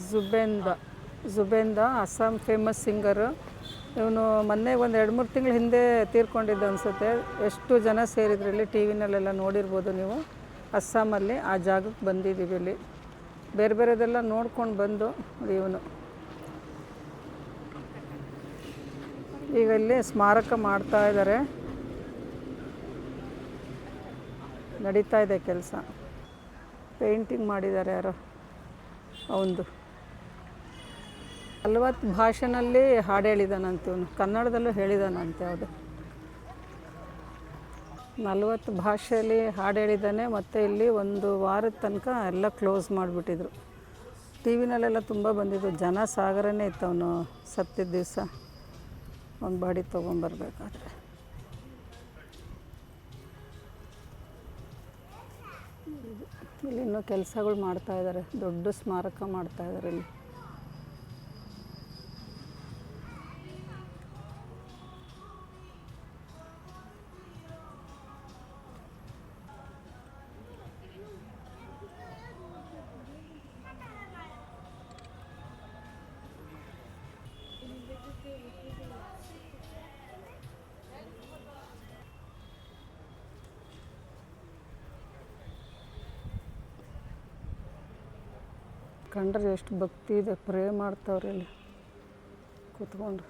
ಜುಬೇಂದ ಜುಬೇಂದ Assam famous ಸಿಂಗರು. ಇವನು ಮೊನ್ನೆ ಒಂದು 2-3 ತಿಂಗಳ ಹಿಂದೆ ತೀರ್ಕೊಂಡಿದ್ದು ಅನಿಸುತ್ತೆ. ಎಷ್ಟು ಜನ ಸೇರಿದ್ರು ಇಲ್ಲಿ, ಟಿ ವಿನಲ್ಲೆಲ್ಲ ನೋಡಿರ್ಬೋದು ನೀವು. ಅಸ್ಸಾಮಲ್ಲಿ ಆ ಜಾಗಕ್ಕೆ ಬಂದಿದ್ದೀವಿ. ಇಲ್ಲಿ ಬೇರೆ ಬೇರೆದೆಲ್ಲ ನೋಡ್ಕೊಂಡು ಬಂದು ಇವನು ಈಗ ಇಲ್ಲಿ ಸ್ಮಾರಕ ಮಾಡ್ತಾ ಇದ್ದಾರೆ, ನಡೀತಾ ಇದೆ ಕೆಲಸ. ಪೇಂಟಿಂಗ್ ಮಾಡಿದ್ದಾರೆ ಯಾರೋ ಅವನದು. 40 ಭಾಷೆನಲ್ಲಿ ಹಾಡು ಹೇಳಿದಾನಂತೆ ಇವನು, ಕನ್ನಡದಲ್ಲೂ ಹೇಳಿದಾನಂತೆ. ಯಾವುದು 40 ಭಾಷೆಯಲ್ಲಿ ಹಾಡು ಹೇಳಿದ್ದಾನೆ. ಮತ್ತು ಇಲ್ಲಿ 1 ವಾರದ ತನಕ ಎಲ್ಲ ಕ್ಲೋಸ್ ಮಾಡಿಬಿಟ್ಟಿದ್ರು. ಟಿ ವಿನಲ್ಲೆಲ್ಲ ತುಂಬ ಬಂದಿದ್ದು, ಜನ ಸಾಗರನೇ ಇತ್ತು. ಅವನು ಸತ್ತಿದ್ದ ದಿವಸ ಅವನ ಬಾಡಿ ತೊಗೊಂಬರ್ಬೇಕಾದ್ರೆ. ಇಲ್ಲಿ ಇನ್ನೂ ಕೆಲಸಗಳು ಮಾಡ್ತಾಯಿದ್ದಾರೆ, ದೊಡ್ಡ ಸ್ಮಾರಕ ಮಾಡ್ತಾಯಿದ್ದಾರೆ ಇಲ್ಲಿ. ಕಂಡ್ರೆ ಎಷ್ಟು ಭಕ್ತಿ ಇದೆ, ಪ್ರೇ ಮಾಡ್ತಾವ್ರೆ ಇಲ್ಲಿ ಕೂತ್ಕೊಂಡು.